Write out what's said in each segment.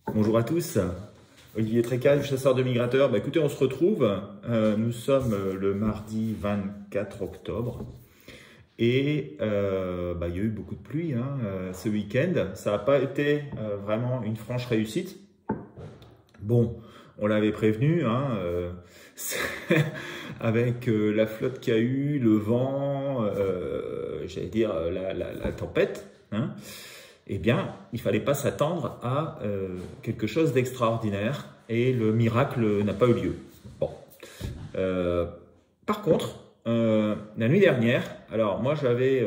Bonjour à tous, Olivier Trécal, chasseur de migrateurs. Écoutez, on se retrouve, nous sommes le mardi 24 octobre et il y a eu beaucoup de pluie ce week-end. Ça n'a pas été vraiment une franche réussite. Bon, on l'avait prévenu, avec la flotte qu'il y a eu, le vent, j'allais dire la tempête, eh bien, il ne fallait pas s'attendre à quelque chose d'extraordinaire et le miracle n'a pas eu lieu. Bon. Par contre, la nuit dernière, alors moi j'avais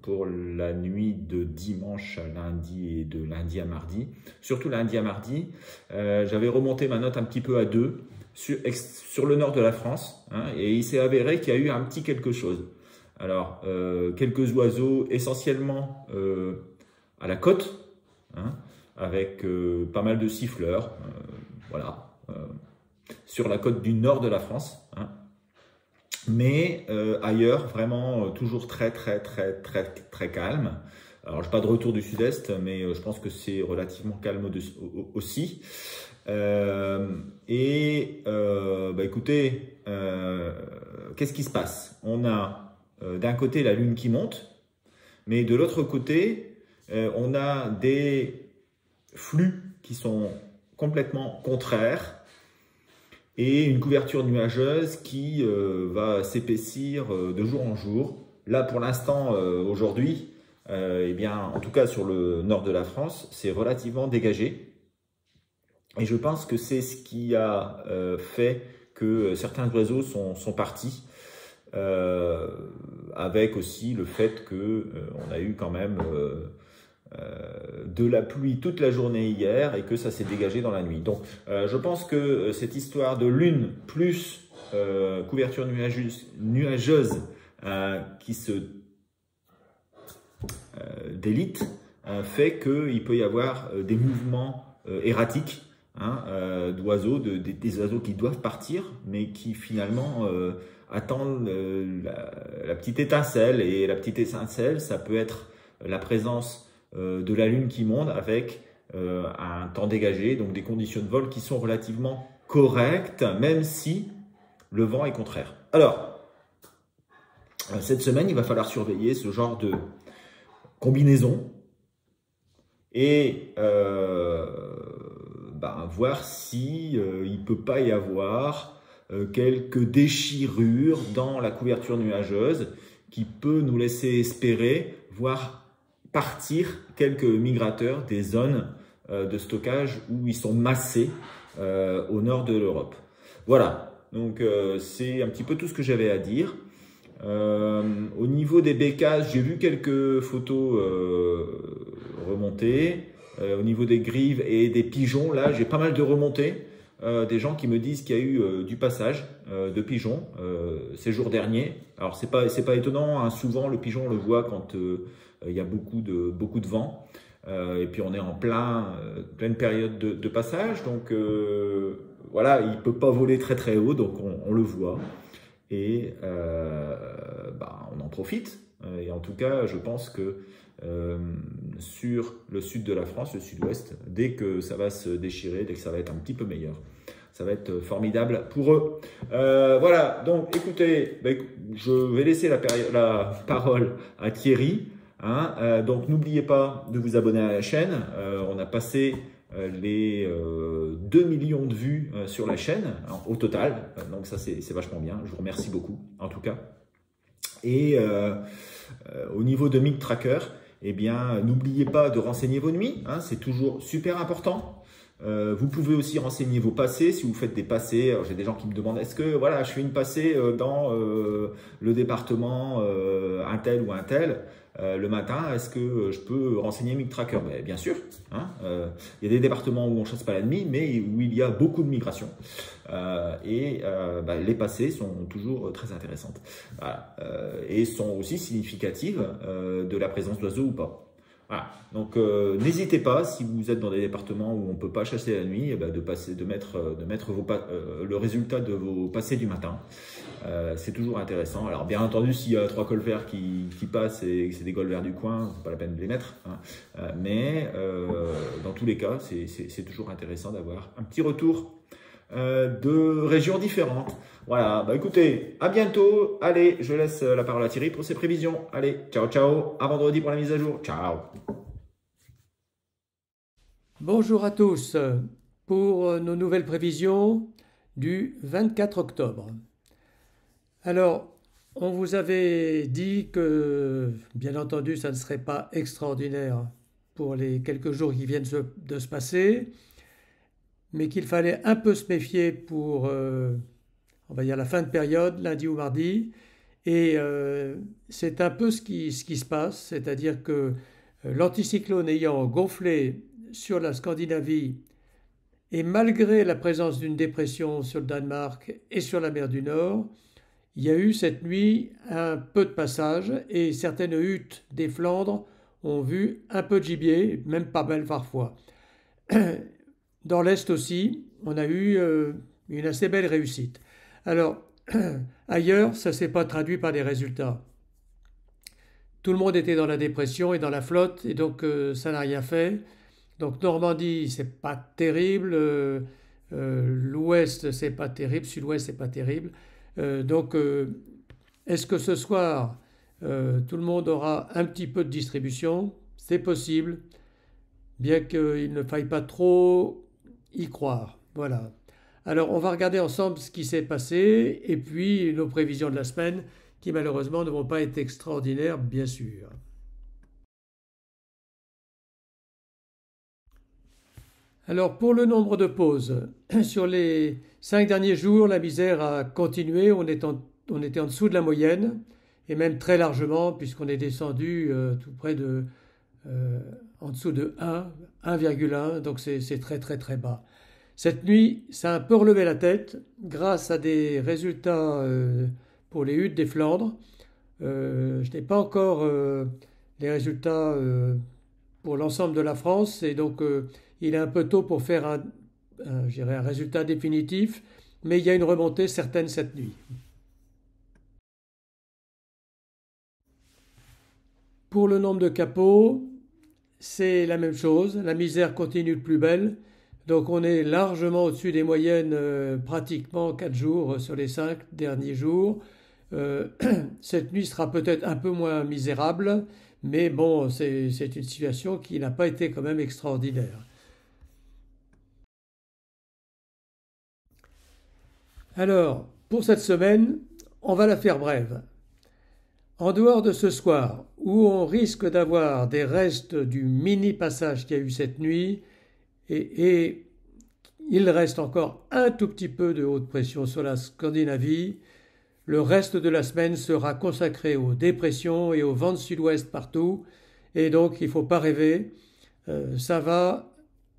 pour la nuit de dimanche à lundi et de lundi à mardi, surtout lundi à mardi, j'avais remonté ma note un petit peu à 2 sur le nord de la France et il s'est avéré qu'il y a eu un petit quelque chose. Alors, quelques oiseaux essentiellement à la côte, avec pas mal de siffleurs, voilà, sur la côte du nord de la France, mais ailleurs, vraiment toujours très calme. Alors, je n'ai pas de retour du sud-est, mais je pense que c'est relativement calme aussi. Écoutez, qu'est-ce qui se passe? On a d'un côté la lune qui monte, mais de l'autre côté, on a des flux qui sont complètement contraires et une couverture nuageuse qui va s'épaissir de jour en jour. Là, pour l'instant, aujourd'hui, en tout cas sur le nord de la France, c'est relativement dégagé. Et je pense que c'est ce qui a fait que certains oiseaux sont partis. Avec aussi le fait qu'on a eu quand même de la pluie toute la journée hier et que ça s'est dégagé dans la nuit. Donc je pense que cette histoire de lune plus couverture nuageuse qui se délite fait qu'il peut y avoir des mouvements erratiques d'oiseaux, des oiseaux qui doivent partir mais qui finalement attendent la petite étincelle. Et la petite étincelle, ça peut être la présence de la lune qui monte avec un temps dégagé, donc des conditions de vol qui sont relativement correctes, même si le vent est contraire. Alors, cette semaine, il va falloir surveiller ce genre de combinaison et voir si il peut pas y avoir quelques déchirures dans la couverture nuageuse qui peut nous laisser espérer voir partir quelques migrateurs des zones de stockage où ils sont massés au nord de l'Europe. Voilà, donc c'est un petit peu tout ce que j'avais à dire. Au niveau des bécasses, j'ai vu quelques photos remontées. Au niveau des grives et des pigeons, là j'ai pas mal de remontées. Des gens qui me disent qu'il y a eu du passage de pigeons ces jours derniers. Alors c'est pas étonnant, souvent le pigeon on le voit quand il y a beaucoup de vent et puis on est en pleine période de passage, donc voilà, il peut pas voler très haut, donc on le voit et on en profite. Et en tout cas, je pense que sur le sud de la France, le sud-ouest, dès que ça va se déchirer, dès que ça va être un petit peu meilleur, ça va être formidable pour eux. Voilà, donc écoutez, je vais laisser la parole à Thierry. Donc n'oubliez pas de vous abonner à la chaîne. On a passé les 2 millions de vues sur la chaîne au total. Donc ça, c'est vachement bien. Je vous remercie beaucoup, en tout cas. Et au niveau de MigTracker, n'oubliez pas de renseigner vos nuits. C'est toujours super important. Vous pouvez aussi renseigner vos passées si vous faites des passées. J'ai des gens qui me demandent est-ce que voilà, je fais une passée dans le département un tel ou un tel le matin, est-ce que je peux renseigner MigTracker? Bien sûr. Il y a des départements où on ne chasse pas la nuit, mais où il y a beaucoup de migration. Les passées sont toujours très intéressantes. Voilà. Et sont aussi significatives de la présence d'oiseaux ou pas. Voilà. Donc n'hésitez pas, si vous êtes dans des départements où on ne peut pas chasser la nuit, de mettre le résultat de vos passées du matin. C'est toujours intéressant. Alors bien entendu, s'il y a 3 cols verts qui passent et que c'est des cols verts du coin, c'est pas la peine de les mettre. Mais dans tous les cas, c'est toujours intéressant d'avoir un petit retour de régions différentes. Voilà, bah écoutez, à bientôt. Allez, je laisse la parole à Thierry pour ses prévisions. Allez, ciao, ciao. À vendredi pour la mise à jour. Ciao. Bonjour à tous pour nos nouvelles prévisions du 24 octobre. Alors, on vous avait dit que, bien entendu, ça ne serait pas extraordinaire pour les quelques jours qui viennent de se passer, mais qu'il fallait un peu se méfier pour, on va dire, la fin de période, lundi ou mardi. Et c'est un peu ce qui se passe, c'est-à-dire que l'anticyclone ayant gonflé sur la Scandinavie et malgré la présence d'une dépression sur le Danemark et sur la mer du Nord, il y a eu cette nuit un peu de passage et certaines huttes des Flandres ont vu un peu de gibier, même pas mal parfois. Dans l'Est aussi, on a eu une assez belle réussite. Alors, ailleurs, ça ne s'est pas traduit par des résultats. Tout le monde était dans la dépression et dans la flotte, et donc ça n'a rien fait. Donc Normandie, c'est pas terrible. L'Ouest, c'est pas terrible. Sud-Ouest, c'est pas terrible. Donc, est-ce que ce soir, tout le monde aura un petit peu de distribution? C'est possible, bien qu'il ne faille pas trop y croire. Voilà. Alors, on va regarder ensemble ce qui s'est passé et puis nos prévisions de la semaine qui malheureusement ne vont pas être extraordinaires, bien sûr. Alors, pour le nombre de pauses, sur les 5 derniers jours, la misère a continué. On était en dessous de la moyenne, et même très largement, puisqu'on est descendu tout près de, en dessous de 1,1, donc c'est très très très bas. Cette nuit, ça a un peu relevé la tête grâce à des résultats pour les huttes des Flandres. Je n'ai pas encore les résultats pour l'ensemble de la France, et donc il est un peu tôt pour faire un résultat définitif, mais il y a une remontée certaine cette nuit. Pour le nombre de capots, c'est la même chose, la misère continue de plus belle, donc on est largement au-dessus des moyennes pratiquement 4 jours sur les 5 derniers jours. Cette nuit sera peut-être un peu moins misérable, mais bon, c'est une situation qui n'a pas été quand même extraordinaire. Alors, pour cette semaine, on va la faire brève. En dehors de ce soir, où on risque d'avoir des restes du mini-passage qu'il y a eu cette nuit, et il reste encore un tout petit peu de haute pression sur la Scandinavie, le reste de la semaine sera consacré aux dépressions et aux vents de sud-ouest partout, et donc il ne faut pas rêver, ça va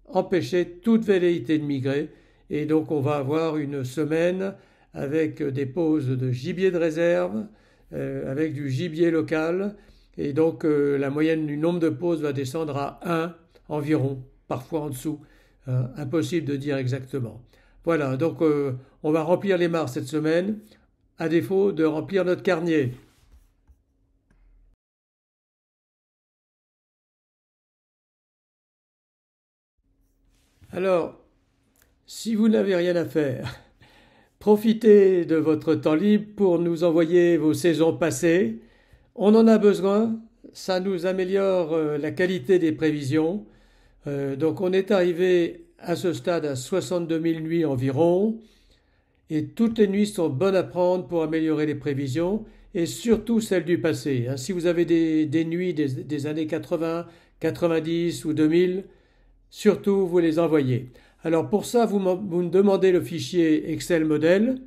empêcher toute velléité de migrer, et donc on va avoir une semaine avec des pauses de gibier de réserve, avec du gibier local, et donc la moyenne du nombre de pauses va descendre à 1 environ, parfois en dessous, impossible de dire exactement. Voilà, donc on va remplir les mares cette semaine, à défaut de remplir notre carnier. Alors, si vous n'avez rien à faire, profitez de votre temps libre pour nous envoyer vos saisons passées. On en a besoin, ça nous améliore la qualité des prévisions. Donc on est arrivé à ce stade à 62 000 nuits environ. Et toutes les nuits sont bonnes à prendre pour améliorer les prévisions, et surtout celles du passé. Si vous avez des nuits des années 80, 90 ou 2000, surtout vous les envoyez. Alors pour ça, vous me demandez le fichier Excel modèle,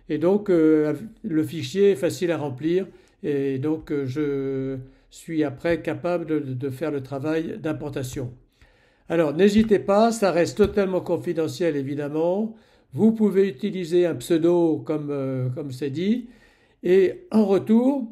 et donc le fichier est facile à remplir, et donc je suis après capable de faire le travail d'importation. Alors n'hésitez pas, ça reste totalement confidentiel évidemment. Vous pouvez utiliser un pseudo comme c'est dit, et en retour,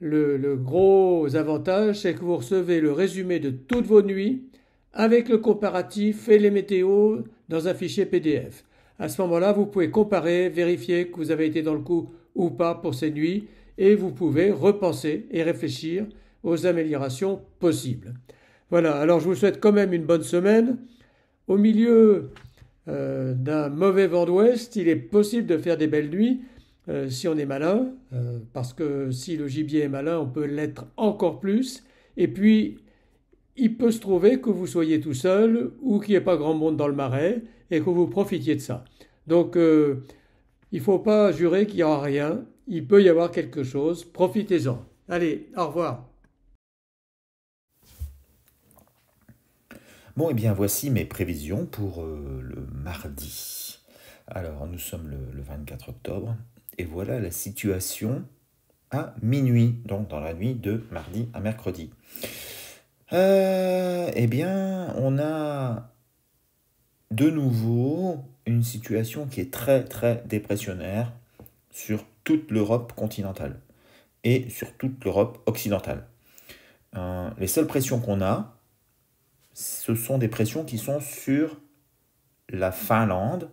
le gros avantage, c'est que vous recevez le résumé de toutes vos nuits avec le comparatif et les météos dans un fichier PDF. À ce moment-là, vous pouvez comparer, vérifier que vous avez été dans le coup ou pas pour ces nuits, et vous pouvez repenser et réfléchir aux améliorations possibles. Voilà, alors je vous souhaite quand même une bonne semaine. Au milieu d'un mauvais vent d'ouest, il est possible de faire des belles nuits si on est malin, parce que si le gibier est malin, on peut l'être encore plus. Et puis, il peut se trouver que vous soyez tout seul ou qu'il n'y ait pas grand monde dans le marais et que vous profitiez de ça. Donc, il ne faut pas jurer qu'il n'y aura rien. Il peut y avoir quelque chose. Profitez-en. Allez, au revoir. Bon, eh bien, voici mes prévisions pour le mardi. Alors, nous sommes le 24 octobre, et voilà la situation à minuit, donc dans la nuit de mardi à mercredi. Eh bien, on a de nouveau une situation qui est très, très dépressionnaire sur toute l'Europe continentale et sur toute l'Europe occidentale. Les seules pressions qu'on a, ce sont des pressions qui sont sur la Finlande,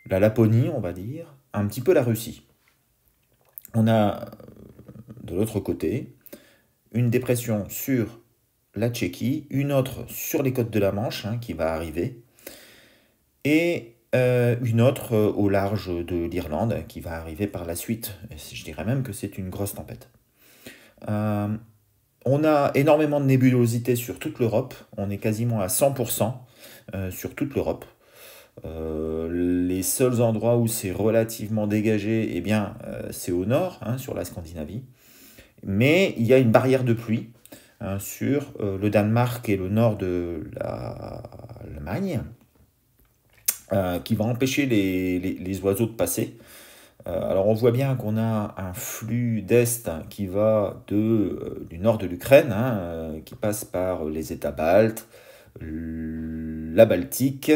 la Laponie, on va dire, un petit peu la Russie. On a, de l'autre côté, une dépression sur la Tchéquie, une autre sur les côtes de la Manche, qui va arriver, et une autre au large de l'Irlande, qui va arriver par la suite. Et je dirais même que c'est une grosse tempête. On a énormément de nébulosité sur toute l'Europe, on est quasiment à 100% sur toute l'Europe. Les seuls endroits où c'est relativement dégagé, eh bien, c'est au nord, sur la Scandinavie. Mais il y a une barrière de pluie sur le Danemark et le nord de l'Allemagne qui va empêcher les oiseaux de passer. Alors on voit bien qu'on a un flux d'Est qui va du nord de l'Ukraine, qui passe par les États baltes, la Baltique,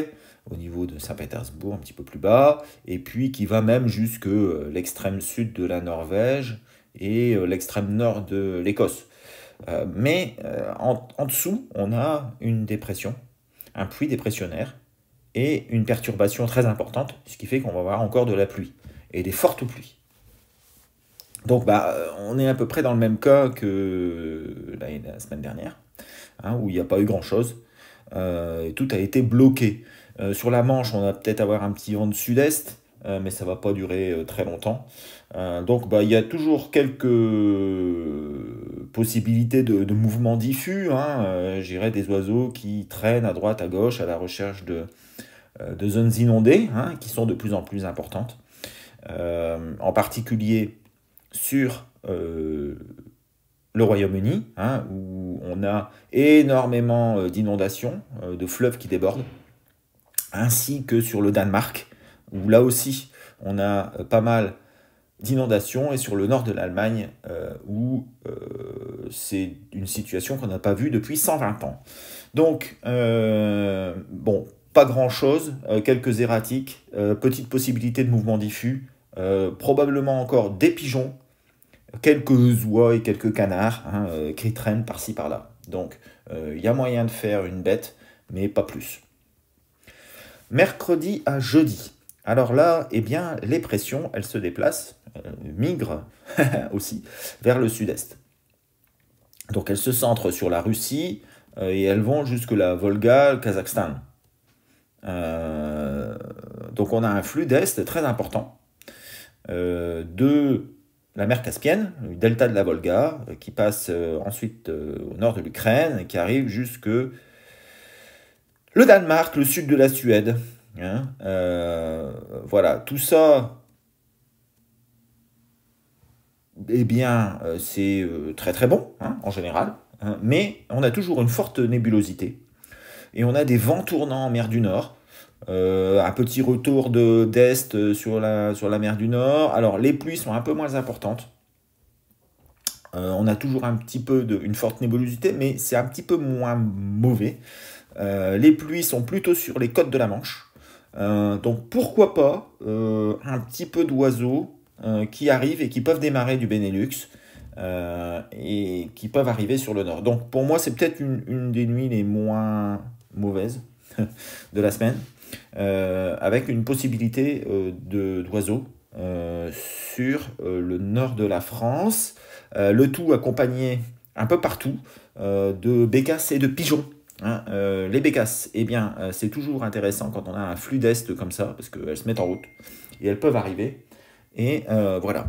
au niveau de Saint-Pétersbourg, un petit peu plus bas, et puis qui va même jusque l'extrême sud de la Norvège et l'extrême nord de l'Écosse. Mais en dessous, on a une dépression, un puits dépressionnaire, et une perturbation très importante, ce qui fait qu'on va avoir encore de la pluie, et des fortes pluies. Donc on est à peu près dans le même cas que la semaine dernière, où il n'y a pas eu grand-chose, et tout a été bloqué. Sur la Manche, on va peut-être avoir un petit vent de sud-est, mais ça ne va pas durer très longtemps. Donc il y a toujours quelques possibilités de mouvements diffus, j'irais des oiseaux qui traînent à droite, à gauche, à la recherche de zones inondées, qui sont de plus en plus importantes. En particulier sur le Royaume-Uni, où on a énormément d'inondations, de fleuves qui débordent, ainsi que sur le Danemark, où là aussi on a pas mal d'inondations, et sur le nord de l'Allemagne, où c'est une situation qu'on n'a pas vue depuis 120 ans. Donc, pas grand-chose, quelques erratiques, petite possibilité de mouvement diffus, probablement encore des pigeons, quelques oies et quelques canards qui traînent par-ci par-là. Donc il y a moyen de faire une bête, mais pas plus. Mercredi à jeudi. Alors là, eh bien, les pressions, elles se déplacent, migrent aussi vers le sud-est. Donc elles se centrent sur la Russie et elles vont jusque la Volga, le Kazakhstan. Donc on a un flux d'est très important de la mer Caspienne, le delta de la Volga, qui passe ensuite au nord de l'Ukraine et qui arrive jusque le Danemark, le sud de la Suède. Voilà, tout ça, eh bien, c'est très très bon, en général, mais on a toujours une forte nébulosité et on a des vents tournants en mer du Nord. Un petit retour d'est sur la mer du Nord. Alors les pluies sont un peu moins importantes. On a toujours un petit peu une forte nébulosité, mais c'est un petit peu moins mauvais. Les pluies sont plutôt sur les côtes de la Manche. Donc pourquoi pas un petit peu d'oiseaux qui arrivent et qui peuvent démarrer du Benelux et qui peuvent arriver sur le nord. Donc pour moi c'est peut-être une des nuits les moins mauvaises de la semaine. Avec une possibilité d'oiseaux sur le nord de la France, le tout accompagné un peu partout de bécasses et de pigeons. Hein. Les bécasses, eh bien, c'est toujours intéressant quand on a un flux d'est comme ça, parce qu'elles se mettent en route et elles peuvent arriver. Et voilà.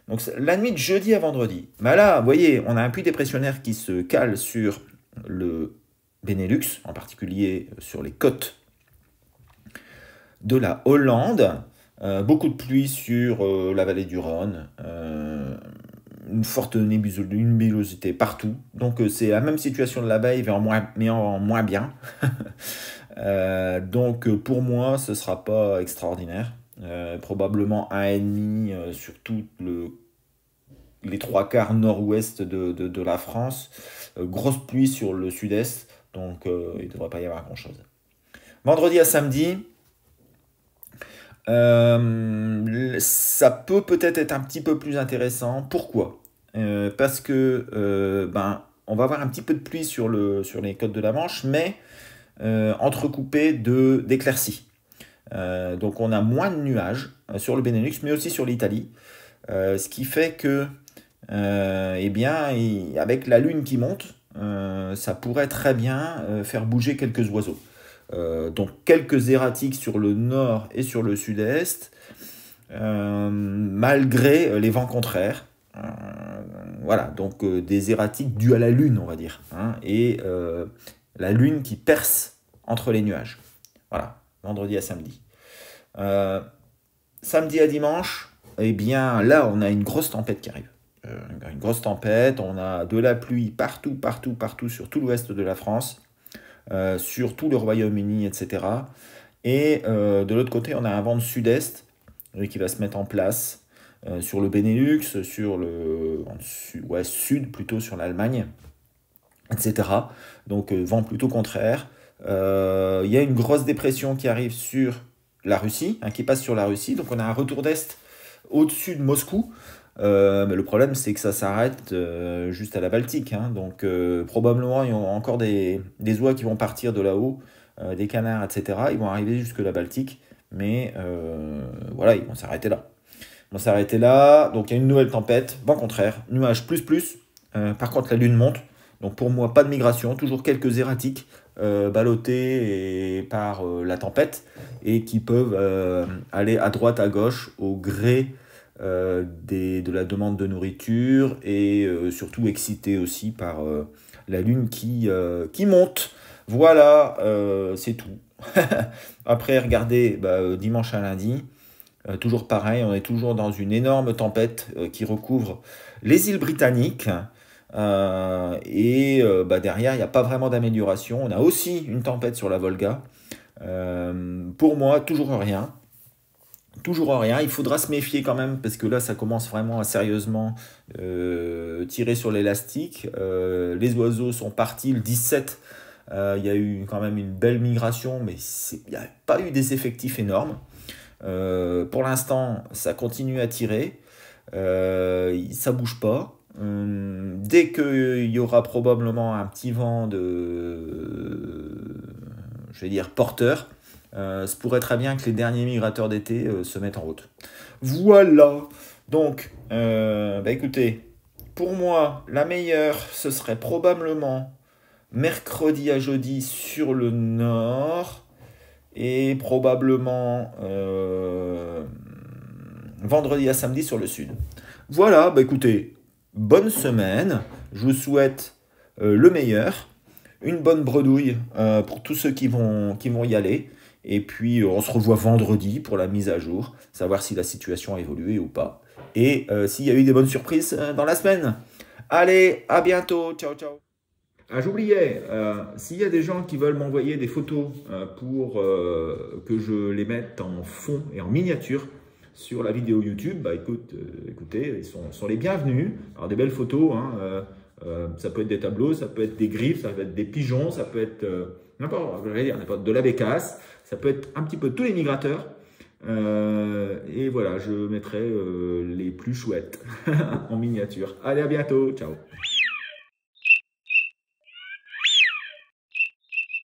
Donc la nuit de jeudi à vendredi. Bah là, vous voyez, on a un puits dépressionnaire qui se cale sur le Benelux, en particulier sur les côtes de la Hollande. Beaucoup de pluie sur la vallée du Rhône. Une forte nébulosité partout. Donc c'est la même situation de la baie, mais en moins bien. Donc pour moi, ce ne sera pas extraordinaire. Probablement 1,5 sur les 3/4 nord-ouest de la France. Grosse pluie sur le sud-est, donc il ne devrait pas y avoir grand-chose. Vendredi à samedi, ça peut-être être un petit peu plus intéressant. Pourquoi? Parce que on va avoir un petit peu de pluie sur les côtes de la Manche, mais entrecoupé d'éclaircies. Donc on a moins de nuages sur le Benelux, mais aussi sur l'Italie. Ce qui fait que, avec la lune qui monte, ça pourrait très bien faire bouger quelques oiseaux. Donc quelques erratiques sur le nord et sur le sud-est, malgré les vents contraires. Voilà, donc des erratiques dues à la lune, on va dire. Hein, et la lune qui perce entre les nuages. Voilà, vendredi à samedi. Samedi à dimanche, eh bien là, on a une grosse tempête qui arrive. Une grosse tempête, on a de la pluie partout sur tout l'ouest de la France. Sur tout le Royaume-Uni, etc. Et de l'autre côté, on a un vent de sud-est qui va se mettre en place sur le Benelux, sur le sud plutôt, sur l'Allemagne, etc. Donc vent plutôt contraire. Il y a une grosse dépression qui arrive sur la Russie, qui passe sur la Russie. Donc on a un retour d'est au-dessus de Moscou. Mais le problème, c'est que ça s'arrête juste à la Baltique. Hein. Donc, probablement, il y a encore des oies qui vont partir de là-haut, des canards, etc. Ils vont arriver jusque la Baltique. Mais voilà, ils vont s'arrêter là. Donc, il y a une nouvelle tempête. Vent contraire, nuages plus. Par contre, la lune monte. Donc, pour moi, pas de migration. Toujours quelques erratiques ballottés par la tempête et qui peuvent aller à droite, à gauche, au gré de la demande de nourriture et surtout excité aussi par la lune qui monte. Voilà, c'est tout. Après, regardez, dimanche à lundi, toujours pareil, on est toujours dans une énorme tempête qui recouvre les îles britanniques. Derrière, il n'y a pas vraiment d'amélioration. On a aussi une tempête sur la Volga. Pour moi, toujours rien. Il faudra se méfier quand même parce que là ça commence vraiment à sérieusement tirer sur l'élastique. Les oiseaux sont partis le 17, il y a eu quand même une belle migration, mais il n'y a pas eu des effectifs énormes. Pour l'instant ça continue à tirer, ça bouge pas. Dès qu'il y aura probablement un petit vent porteur, ça pourrait très bien que les derniers migrateurs d'été se mettent en route. Voilà. Donc, écoutez, pour moi, la meilleure, ce serait probablement mercredi à jeudi sur le nord et probablement vendredi à samedi sur le sud. Voilà, écoutez, bonne semaine. Je vous souhaite le meilleur. Une bonne bredouille pour tous ceux qui vont y aller. Et puis, on se revoit vendredi pour la mise à jour, savoir si la situation a évolué ou pas. Et s'il y a eu des bonnes surprises dans la semaine. Allez, à bientôt. Ciao, ciao. Ah, j'oubliais, s'il y a des gens qui veulent m'envoyer des photos pour que je les mette en fond et en miniature sur la vidéo YouTube, écoutez, ils sont les bienvenus. Alors, des belles photos, hein, ça peut être des tableaux, ça peut être des griffes, ça peut être des pigeons, ça peut être n'importe de la bécasse, ça peut être un petit peu tous les migrateurs. Et voilà, je mettrai les plus chouettes en miniature. Allez, à bientôt, ciao.